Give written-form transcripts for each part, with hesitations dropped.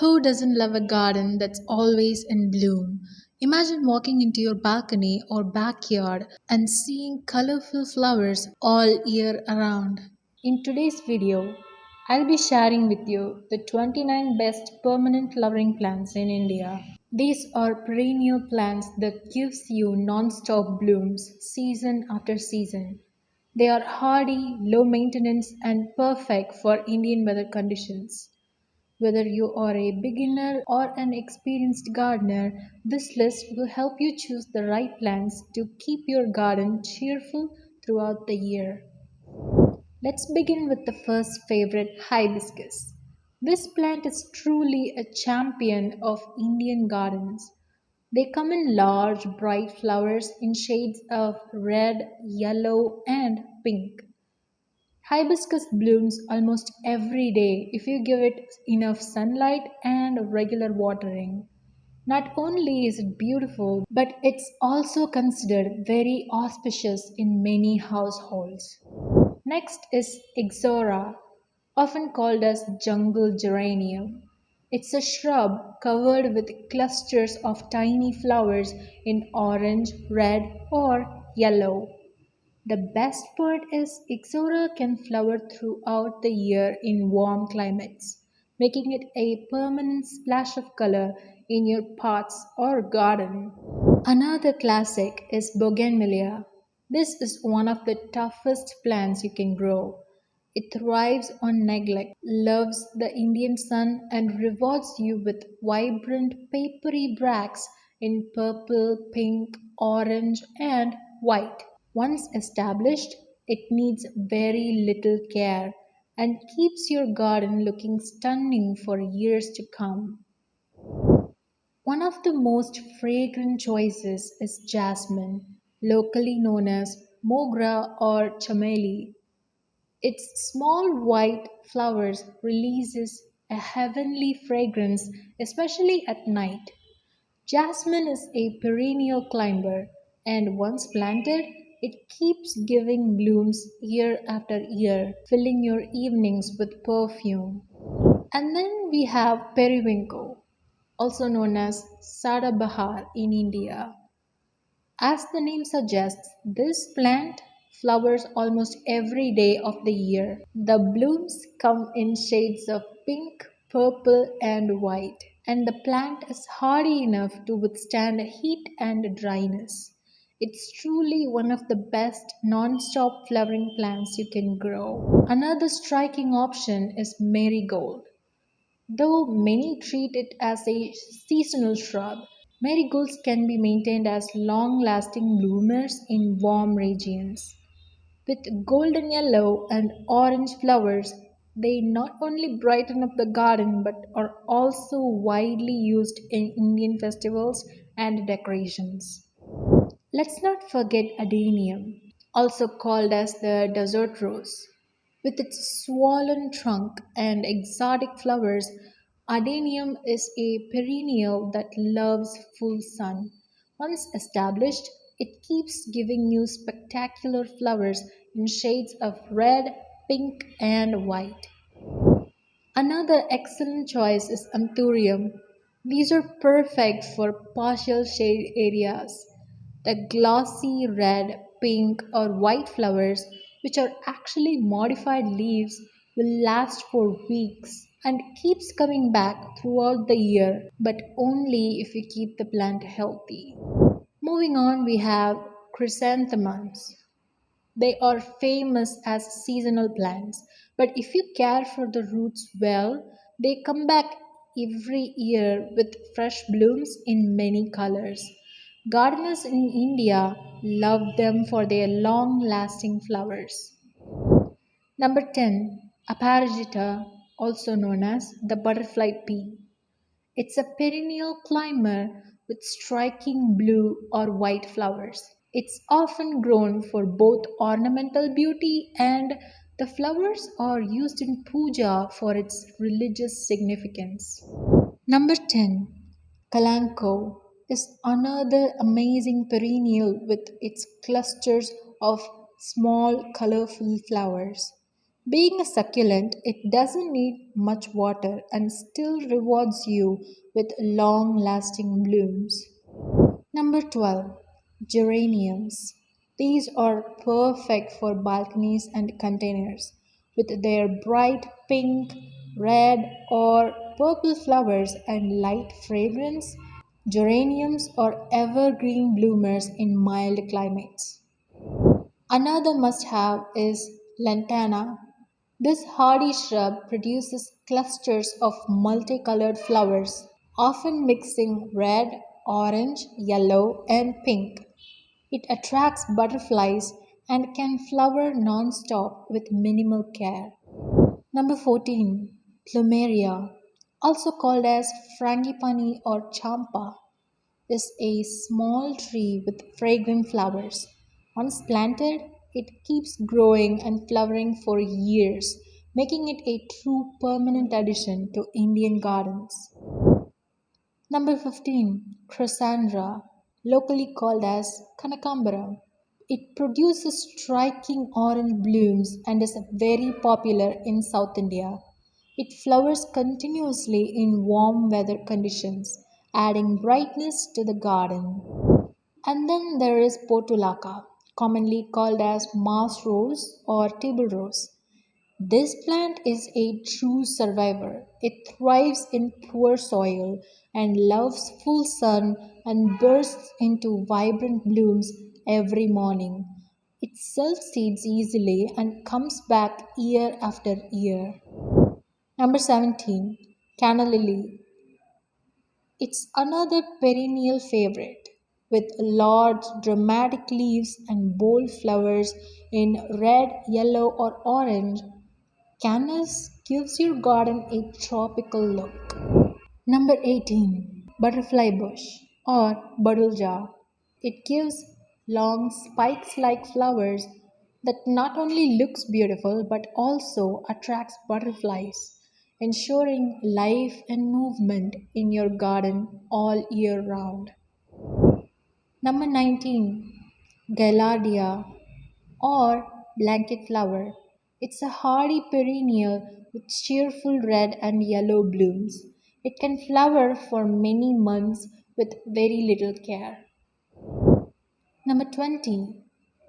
Who doesn't love a garden that's always in bloom? Imagine walking into your balcony or backyard and seeing colorful flowers all year around. In today's video, I'll be sharing with you the 29 best permanent flowering plants in India. These are perennial plants that gives you non-stop blooms season after season. They are hardy, low maintenance and perfect for Indian weather conditions. Whether you are a beginner or an experienced gardener, this list will help you choose the right plants to keep your garden cheerful throughout the year. Let's begin with the first favorite, hibiscus. This plant is truly a champion of Indian gardens. They come in large, bright flowers in shades of red, yellow, and pink. Hibiscus blooms almost every day if you give it enough sunlight and regular watering. Not only is it beautiful, but it's also considered very auspicious in many households. Next is Ixora, often called as jungle geranium. It's a shrub covered with clusters of tiny flowers in orange, red, or yellow. The best part is Ixora can flower throughout the year in warm climates, making it a permanent splash of color in your pots or garden. Another classic is Bougainvillea. This is one of the toughest plants you can grow. It thrives on neglect, loves the Indian sun, and rewards you with vibrant papery bracts in purple, pink, orange, and white. Once established, it needs very little care and keeps your garden looking stunning for years to come. One of the most fragrant choices is jasmine, locally known as mogra or chameli. Its small white flowers releases a heavenly fragrance, especially at night. Jasmine is a perennial climber, and once planted, it keeps giving blooms year after year, filling your evenings with perfume. And then we have periwinkle, also known as Sadabahar in India. As the name suggests, this plant flowers almost every day of the year. The blooms come in shades of pink, purple, and white, and the plant is hardy enough to withstand heat and dryness. It's truly one of the best non-stop flowering plants you can grow. Another striking option is marigold. Though many treat it as a seasonal shrub, marigolds can be maintained as long lasting bloomers in warm regions. With golden yellow and orange flowers, they not only brighten up the garden but are also widely used in Indian festivals and decorations. Let's not forget adenium, also called as the desert rose. With its swollen trunk and exotic flowers, adenium is a perennial that loves full sun. Once established, it keeps giving you spectacular flowers in shades of red, pink, and white. Another excellent choice is anthurium. These are perfect for partial shade areas. The glossy red, pink, or white flowers, which are actually modified leaves, will last for weeks and keeps coming back throughout the year, but only if you keep the plant healthy. Moving on, we have chrysanthemums. They are famous as seasonal plants, but if you care for the roots well, they come back every year with fresh blooms in many colors. Gardeners in India love them for their long lasting flowers. Number 10, Aparajita, also known as the butterfly pea. It's a perennial climber with striking blue or white flowers. It's often grown for both ornamental beauty and the flowers are used in puja for its religious significance. Number 10, Kalanko is another amazing perennial with its clusters of small colorful flowers. Being a succulent, it doesn't need much water and still rewards you with long lasting blooms. Number 12. Geraniums. These are perfect for balconies and containers. With their bright pink, red, or purple flowers and light fragrance, geraniums are evergreen bloomers in mild climates. Another must have is lantana. This hardy shrub produces clusters of multicolored flowers, often mixing red, orange, yellow, and pink. It attracts butterflies and can flower non-stop with minimal care. Number 14. Plumeria, also called as frangipani or champa, is a small tree with fragrant flowers. Once planted, it keeps growing and flowering for years, making it a true permanent addition to Indian gardens. Number 15. Chrysandra, locally called as Kanakambara. It produces striking orange blooms and is very popular in South India. It flowers continuously in warm weather conditions, adding brightness to the garden. And then there is Portulaca, commonly called as Mars rose or table rose. This plant is a true survivor. It thrives in poor soil and loves full sun and bursts into vibrant blooms every morning. It self seeds easily and comes back year after year. Number 17. Canna lily. It's another perennial favorite with large dramatic leaves and bold flowers in red, yellow, or orange. Cannas gives your garden a tropical look. Number 18. Butterfly bush or budalja. It gives long spikes like flowers that not only looks beautiful but also attracts butterflies, ensuring life and movement in your garden all year round. Number 19. Gaillardia or blanket flower. It's a hardy perennial with cheerful red and yellow blooms. It can flower for many months with very little care. Number 20.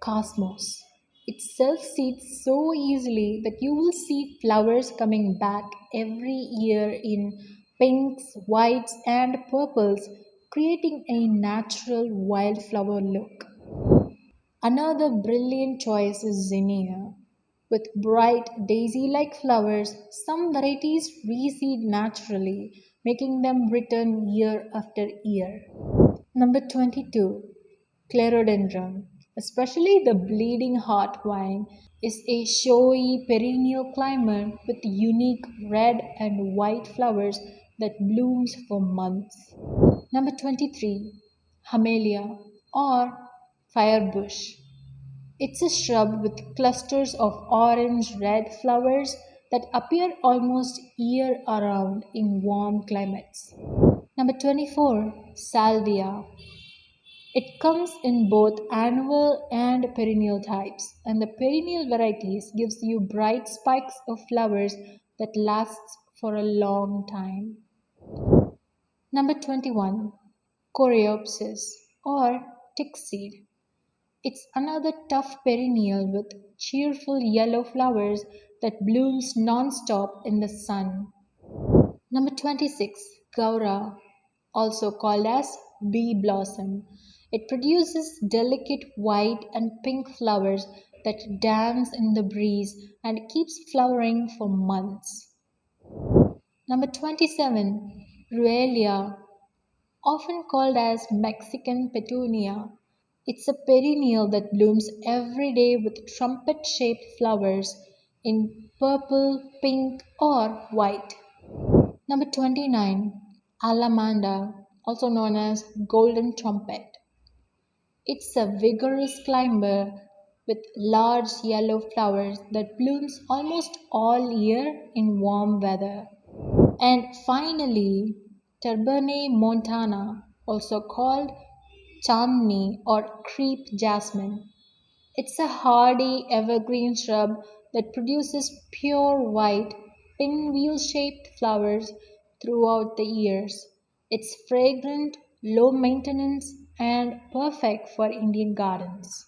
Cosmos. It self seeds so easily that you will see flowers coming back every year in pinks, whites, and purples, creating a natural wildflower look. Another brilliant choice is zinnia. With bright daisy like flowers, some varieties reseed naturally, making them return year after year. Number 22. Clerodendron, especially the bleeding heart vine, is a showy perennial climber with unique red and white flowers that blooms for months. Number 23. Hamelia or firebush. It's a shrub with clusters of orange red flowers that appear almost year around in warm climates. Number 24. Salvia. It comes in both annual and perennial types, and the perennial varieties gives you bright spikes of flowers that lasts for a long time. Number 21. Coreopsis or tick seed. It's another tough perennial with cheerful yellow flowers that blooms non-stop in the sun. Number 26. Gaura, also called as bee blossom. It produces delicate white and pink flowers that dance in the breeze and keeps flowering for months. Number 27. Ruelia, often called as Mexican petunia. It's a perennial that blooms every day with trumpet shaped flowers in purple, pink, or white. Number 29. Alamanda, also known as golden trumpet. It's a vigorous climber with large yellow flowers that blooms almost all year in warm weather. And finally, Turbane montana, also called Chandni or creep jasmine. It's a hardy evergreen shrub that produces pure white, pinwheel shaped flowers throughout the years. It's fragrant, low maintenance, and perfect for Indian gardens.